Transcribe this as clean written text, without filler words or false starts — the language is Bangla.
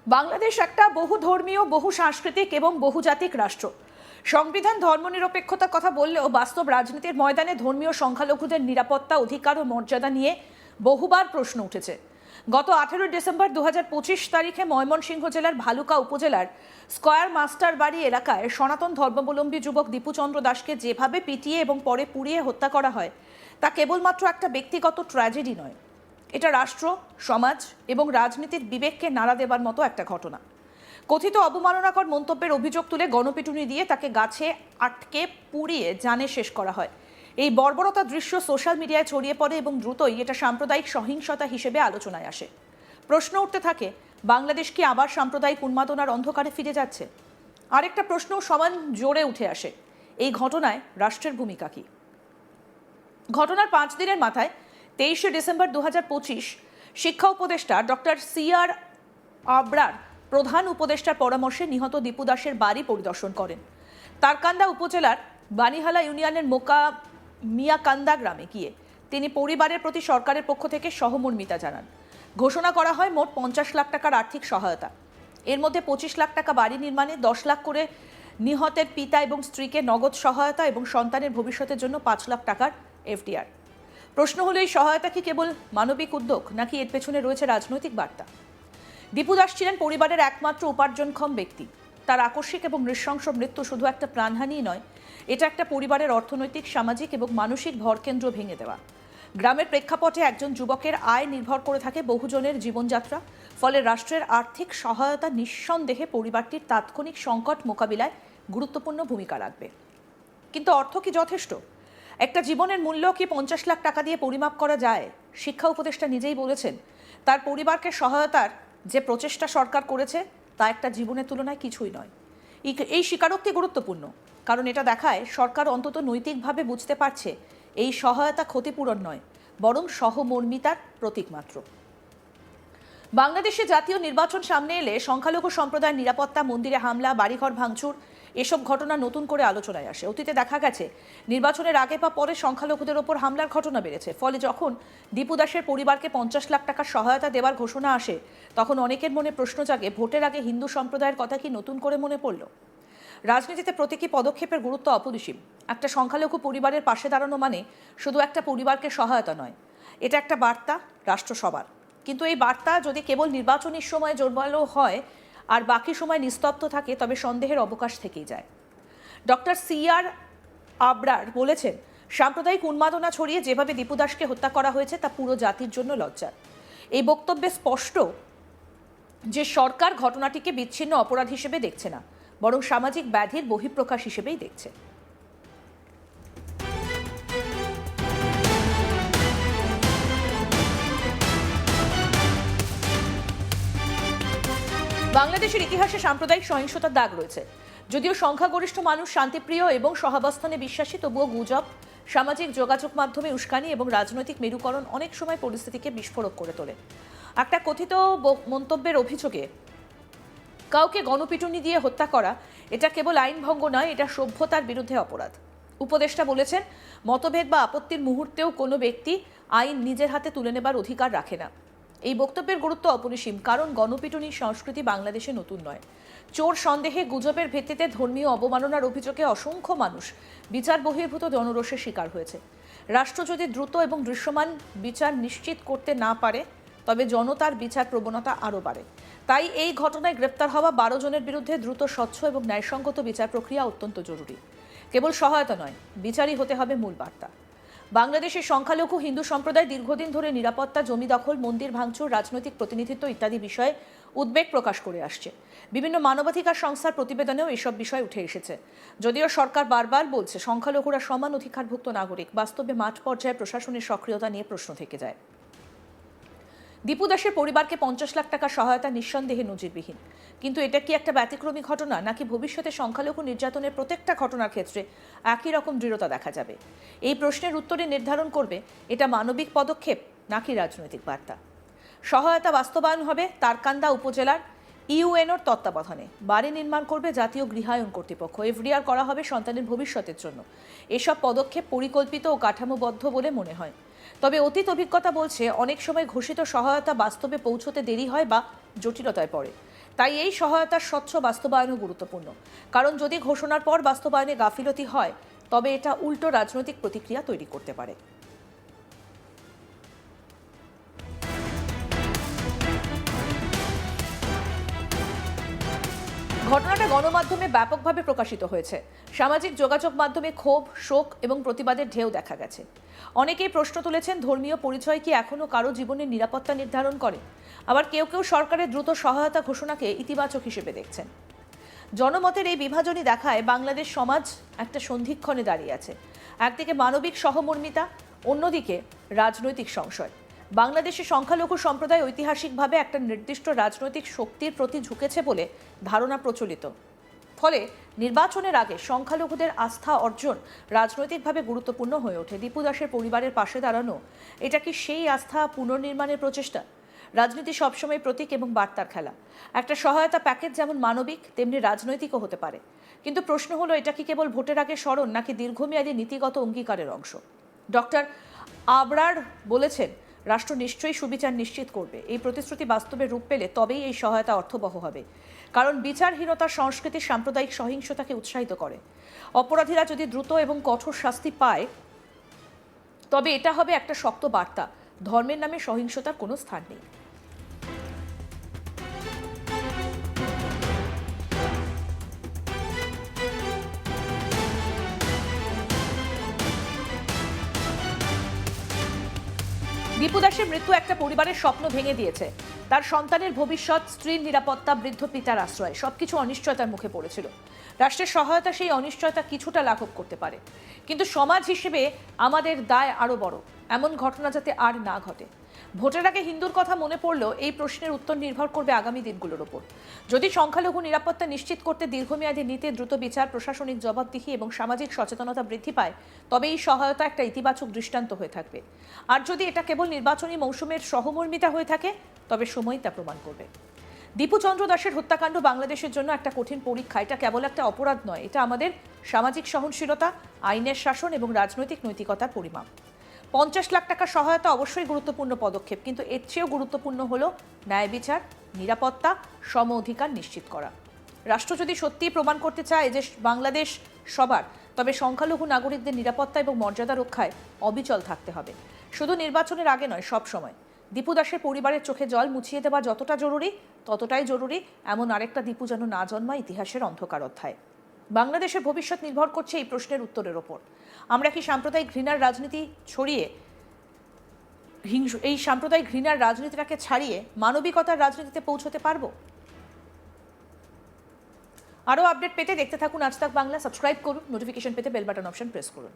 বাংলাদেশ একটা বহুধর্মীয়, বহু সাংস্কৃতিক এবং বহুজাতিক রাষ্ট্র। সংবিধান ধর্মনিরপেক্ষতার কথা বললেও বাস্তব রাজনীতির ময়দানে ধর্মীয় সংখ্যালঘুদের নিরাপত্তা, অধিকার ও মর্যাদা নিয়ে বহুবার প্রশ্ন উঠেছে। গত 18 ডিসেম্বর 2025 তারিখে ময়মনসিংহ জেলার ভালুকা উপজেলার স্কয়ার মাস্টার বাড়ি এলাকায় সনাতন ধর্মাবলম্বী যুবক দীপুচন্দ্র দাসকে যেভাবে পিটিয়ে এবং পরে পুড়িয়ে হত্যা করা হয়, তা কেবলমাত্র একটা ব্যক্তিগত ট্র্যাজেডি নয়, এটা রাষ্ট্র, সমাজ এবং রাজনীতির বিবেককে নাড়া দেবার মতো একটা ঘটনা। কথিত অবমাননাকর মন্তব্যের অভিযোগ তুলে গণপিটুনি দিয়ে তাকে গাছে আটকে পুড়িয়ে জানে শেষ করা হয়। এই বর্বরতা দৃশ্য সোশ্যাল মিডিয়ায় ছড়িয়ে পড়ে এবং দ্রুতই এটা সাম্প্রদায়িক সহিংসতা হিসেবে আলোচনায় আসে। প্রশ্ন উঠতে থাকে, বাংলাদেশ কি আবার সাম্প্রদায়িক উন্মাদনার অন্ধকারে ফিরে যাচ্ছে? আরেকটা প্রশ্ন সমান জোরে উঠে আসে, এই ঘটনায় রাষ্ট্রের ভূমিকা কি? ঘটনার 5 দিনের মাথায় 23 ডিসেম্বর 2025 শিক্ষা উপদেষ্টা ডক্টর সিআর আবরার প্রধান উপদেষ্টার পরামর্শে নিহত দীপু দাসের বাড়ি পরিদর্শন করেন। তারকান্দা উপজেলার বানিহালা ইউনিয়নের মিয়াকান্দা গ্রামে গিয়ে তিনি পরিবারের প্রতি সরকারের পক্ষ থেকে সহমর্মিতা জানান। ঘোষণা করা হয় মোট 50 লাখ টাকার আর্থিক সহায়তা। এর মধ্যে 25 লাখ টাকা বাড়ি নির্মাণে, 10 লাখ করে নিহতের পিতা এবং স্ত্রীকে নগদ সহায়তা এবং সন্তানের ভবিষ্যতের জন্য 5 লাখ টাকার এফডিআর। প্রশ্ন হলো, এই সহায়তা কি কেবল মানবিক উদ্যোগ, নাকি এর পেছনে রয়েছে রাজনৈতিক বার্তা? দীপু দাস ছিলেন পরিবারের একমাত্র উপার্জনক্ষম ব্যক্তি। তার আকস্মিক এবং নৃশংস মৃত্যু শুধু একটা প্রাণহানিই নয়, এটা একটা পরিবারের অর্থনৈতিক, সামাজিক এবং মানসিক ভরকেন্দ্র ভেঙে দেওয়া। গ্রামের প্রেক্ষাপটে একজন যুবকের আয় নির্ভর করে থাকে বহুজনের জীবনযাত্রা, ফলে রাষ্ট্রের আর্থিক সহায়তা নিঃসন্দেহে পরিবারটির তাৎক্ষণিক সংকট মোকাবিলায় গুরুত্বপূর্ণ ভূমিকা রাখবে। কিন্তু অর্থ কি যথেষ্ট? একটা জীবনের মূল্য কি 50 লাখ টাকা দিয়ে পরিমাপ করা যায়? শিক্ষা উপদেষ্টা নিজেই বলেছেন, তার পরিবারকে সহায়তার যে প্রচেষ্টা সরকার করেছে তা একটা জীবনের তুলনায় কিছুই নয়। এই স্বীকারোক্তি গুরুত্বপূর্ণ, কারণ এটা দেখায় সরকার অন্তত নৈতিকভাবে বুঝতে পারছে এই সহায়তা ক্ষতিপূরণ নয়, বরং সহমর্মিতার প্রতীক মাত্র। বাংলাদেশে জাতীয় নির্বাচন সামনে এলে সংখ্যালঘু সম্প্রদায়ের নিরাপত্তা, মন্দিরে হামলা, বাড়িঘর ভাঙচুর, এসব ঘটনা নতুন করে আলোচনায় আসে। অতীতে দেখা গেছে নির্বাচনের আগে বা পরে সংখ্যালঘুদের ওপর হামলার ঘটনা বেড়েছে। ফলে যখন দীপু দাসের পরিবারকে 50 লাখ টাকার সহায়তা দেওয়ার ঘোষণা আসে, তখন অনেকের মনে প্রশ্ন জাগে, ভোটের আগে হিন্দু সম্প্রদায়ের কথা কি নতুন করে মনে পড়ল? রাজনীতিতে প্রতীকী পদক্ষেপের গুরুত্ব অপরিসীম। একটা সংখ্যালঘু পরিবারের পাশে দাঁড়ানো মানে শুধু একটা পরিবারকে সহায়তা নয়, এটা একটা বার্তা রাষ্ট্র সবার। কিন্তু এই বার্তা যদি কেবল নির্বাচনের সময় জোরালো হয় আর বাকি সময় নিস্তব্ধ থাকে, তবে সন্দেহের অবকাশ থেকেই যায়। ডক্টর সিআর আবরার বলেছেন, সাম্প্রদায়িক উন্মাদনা ছড়িয়ে যেভাবে দীপু দাসকে হত্যা করা হয়েছে তা পুরো জাতির জন্য লজ্জার। এই বক্তব্যে স্পষ্ট যে সরকার ঘটনাটিকে বিচ্ছিন্ন অপরাধ হিসেবে দেখছে না, বরং সামাজিক ব্যাধির বহিঃপ্রকাশ হিসেবেই দেখছে। বাংলাদেশের ইতিহাসে সাম্প্রদায়িক সহিংসতার দাগ রয়েছে। যদিও সংখ্যাগরিষ্ঠ মানুষ শান্তিপ্রিয় এবং সহাবস্থানে বিশ্বাসী, তবুও গুজব, সামাজিক যোগাযোগ মাধ্যমে উস্কানি এবং রাজনৈতিক মেরুকরণ অনেক সময় পরিস্থিতিকে বিস্ফোরক করে তোলে। একটা কথিত মন্তব্যের অভিযোগে কাউকে গণপিটুনি দিয়ে হত্যা করা, এটা কেবল আইন ভঙ্গ নয়, এটা সভ্যতার বিরুদ্ধে অপরাধ। উপদেষ্টা বলেছেন, মতভেদ বা আপত্তির মুহূর্তেও কোনো ব্যক্তি আইন নিজের হাতে তুলে নেবার অধিকার রাখে না। এই বক্তব্যের গুরুত্ব অপরিসীম, কারণ গণপিটুনির সংস্কৃতি বাংলাদেশে নতুন নয়। চোর সন্দেহে, গুজবের ভিত্তিতে, ধর্মীয় অবমাননার অভিযোগে অসংখ্য মানুষ বিচার বহির্ভূত জনরোষের শিকার হয়েছে। রাষ্ট্র যদি দ্রুত এবং দৃশ্যমান বিচার নিশ্চিত করতে না পারে, তবে জনতার বিচার প্রবণতা আরও বাড়ে। তাই এই ঘটনায় গ্রেপ্তার হওয়া 12 জনের বিরুদ্ধে দ্রুত, স্বচ্ছ এবং ন্যায়সঙ্গত বিচার প্রক্রিয়া অত্যন্ত জরুরি। কেবল সহায়তা নয়, বিচারই হতে হবে মূল বার্তা। বাংলাদেশের সংখ্যালঘু হিন্দু সম্প্রদায় দীর্ঘদিন ধরে নিরাপত্তা, জমি দখল, মন্দির ভাঙচুর, রাজনৈতিক প্রতিনিধিত্ব ইত্যাদি বিষয়ে উদ্বেগ প্রকাশ করে আসছে। বিভিন্ন মানবাধিকার সংস্থার প্রতিবেদনেও এসব বিষয় উঠে এসেছে। যদিও সরকার বারবার বলছে সংখ্যালঘুরা সমান অধিকারভুক্ত নাগরিক, বাস্তবে মাঠ পর্যায়ে প্রশাসনের সক্রিয়তা নিয়ে প্রশ্ন থেকে যায়। দীপু দাসের পরিবারকে 50 লাখ টাকা সহায়তা নিঃসন্দেহে নজিরবিহীন, কিন্তু এটা কি একটা ব্যতিক্রমী ঘটনা, নাকি ভবিষ্যতে সংখ্যালঘু নির্যাতনের প্রত্যেকটা ঘটনার ক্ষেত্রে একই রকম দৃঢ়তা দেখা যাবে? এই প্রশ্নের উত্তরে নির্ধারণ করবে এটা মানবিক পদক্ষেপ নাকি রাজনৈতিক বার্তা। সহায়তা বাস্তবায়ন হবে তারকান্দা উপজেলার ইউএনওর তত্ত্বাবধানে। বাড়ি নির্মাণ করবে জাতীয় গৃহায়ন কর্তৃপক্ষ। এফডিআর করা হবে সন্তানের ভবিষ্যতের জন্য। এসব পদক্ষেপ পরিকল্পিত ও কাঠামোবদ্ধ বলে মনে হয়। তবে অতীত অভিজ্ঞতা বলছে, অনেক সময় ঘোষিত সহায়তা বাস্তবে পৌঁছতে দেরি হয় বা জটিলতায় পড়ে। তাই এই সহায়তার স্বচ্ছ বাস্তবায়নও গুরুত্বপূর্ণ, কারণ যদি ঘোষণার পর বাস্তবায়নে গাফিলতি হয় তবে এটা উল্টো রাজনৈতিক প্রতিক্রিয়া তৈরি করতে পারে। ঘটনাটা গণমাধ্যমে ব্যাপকভাবে প্রকাশিত হয়েছে। সামাজিক যোগাযোগ মাধ্যমে ক্ষোভ, শোক এবং প্রতিবাদের ঢেউ দেখা গেছে। অনেকেই প্রশ্ন তুলেছেন, ধর্মীয় পরিচয় কি এখনো কারো জীবনের নিরাপত্তা নির্ধারণ করে? আবার কেউ কেউ সরকারের দ্রুত সহায়তা ঘোষণাকে ইতিবাচক হিসেবে দেখছেন। জনমতের এই বিভাজনই দেখায় বাংলাদেশ সমাজ একটা সন্ধিক্ষণে দাঁড়িয়ে আছে। একদিকে মানবিক সহমর্মিতা, অন্যদিকে রাজনৈতিক সংশয়। বাংলাদেশে সংখ্যালঘু সম্প্রদায় ঐতিহাসিকভাবে একটা নির্দিষ্ট রাজনৈতিক শক্তির প্রতি ঝুঁকেছে বলে ধারণা প্রচলিত। ফলে নির্বাচনের আগে সংখ্যালঘুদের আস্থা অর্জন রাজনৈতিকভাবে গুরুত্বপূর্ণ হয়ে ওঠে। দীপু দাসের পরিবারের পাশে দাঁড়ানো এটা কি সেই আস্থা পুনর্নির্মাণের প্রচেষ্টা? রাজনীতি সবসময় প্রতীক এবং বার্তার খেলা। একটা সহায়তা প্যাকেজ যেমন মানবিক তেমনি রাজনৈতিকও হতে পারে, কিন্তু প্রশ্ন হলো, এটা কি কেবল ভোটের আগে স্মরণ নাকি দীর্ঘমেয়াদী নীতিগত অঙ্গীকারের অংশ? ডক্টর আবরার বলেছেন, রাষ্ট্র নিশ্চয়ই সুবিচার নিশ্চিত করবে। এই প্রতিশ্রুতি বাস্তবে রূপ পেলে তবেই এই সহায়তা অর্থবহ হবে, কারণ বিচারহীনতার সংস্কৃতি সাম্প্রদায়িক সহিংসতাকে উৎসাহিত করে। অপরাধীরা যদি দ্রুত এবং কঠোর শাস্তি পায় তবে এটা হবে একটা শক্ত বার্তা, ধর্মের নামে সহিংসতার কোনো স্থান নেই। দীপু দাসের মৃত্যু একটা পরিবারের স্বপ্ন ভেঙে দিয়েছে। তার সন্তানের ভবিষ্যৎ, স্ত্রীর নিরাপত্তা, বৃদ্ধ পিতার আশ্রয়, সবকিছু অনিশ্চয়তার মুখে পড়েছিল। রাষ্ট্রের সহায়তা সেই অনিশ্চয়তা কিছুটা লাঘব করতে পারে, কিন্তু সমাজ হিসেবে আমাদের দায় আরও বড়, এমন ঘটনা যাতে আর না ঘটে। ভোটের আগে হিন্দুর কথা মনে পড়লেও এই প্রশ্নের উত্তর নির্ভর করবে আগামী দিনগুলোর ওপর। যদি সংখ্যালঘু নিরাপত্তা নিশ্চিত করতে দীর্ঘমেয়াদী নীতি, দ্রুত বিচার, প্রশাসনিক জবাবদিহি এবং সামাজিক সচেতনতা বৃদ্ধি পায় তবে এই সহায়তা একটা ইতিবাচক দৃষ্টান্ত হয়ে থাকবে। আর যদি এটা কেবল নির্বাচনী মৌসুমের সহমর্মিতা হয়ে থাকে তবে সময় তা প্রমাণ করবে। দীপু চন্দ্র দাসের হত্যাকাণ্ড বাংলাদেশের জন্য একটা কঠিন পরীক্ষা। এটা কেবল একটা অপরাধ নয়, এটা আমাদের সামাজিক সহনশীলতা, আইনের শাসন এবং রাজনৈতিক নৈতিকতার পরিমাপ। 50 লাখ টাকা সহায়তা অবশ্যই গুরুত্বপূর্ণ পদক্ষেপ, কিন্তু এর চেয়েও গুরুত্বপূর্ণ হলো ন্যায় বিচার, নিরাপত্তা, সম অধিকার নিশ্চিত করা। রাষ্ট্র যদি সত্যিই প্রমাণ করতে চায় যে বাংলাদেশ সবার, তবে সংখ্যালঘু নাগরিকদের নিরাপত্তা এবং মর্যাদা রক্ষায় অবিচল থাকতে হবে, শুধু নির্বাচনের আগে নয়, সব সময়। দীপু দাসের পরিবারের চোখে জল মুছিয়ে দেওয়া যতটা জরুরি, ততটাই জরুরি এমন আরেকটা দীপু যেন না জন্মায় ইতিহাসের অন্ধকার অধ্যায়। বাংলাদেশের ভবিষ্যৎ নির্ভর করছে এই প্রশ্নের উত্তরের ওপর। আমরা কি সাম্প্রদায়িক ঘৃণার রাজনীতি ছড়িয়ে এই সাম্প্রদায়িক ঘৃণার রাজনীতিটাকে ছাড়িয়ে মানবিকতার রাজনীতিতে পৌঁছতে পারবো? আরও আপডেট পেতে দেখতে থাকুন আজ তাক বাংলা। সাবস্ক্রাইব করুন, নোটিফিকেশন পেতে বেল বাটন অপশন প্রেস করুন।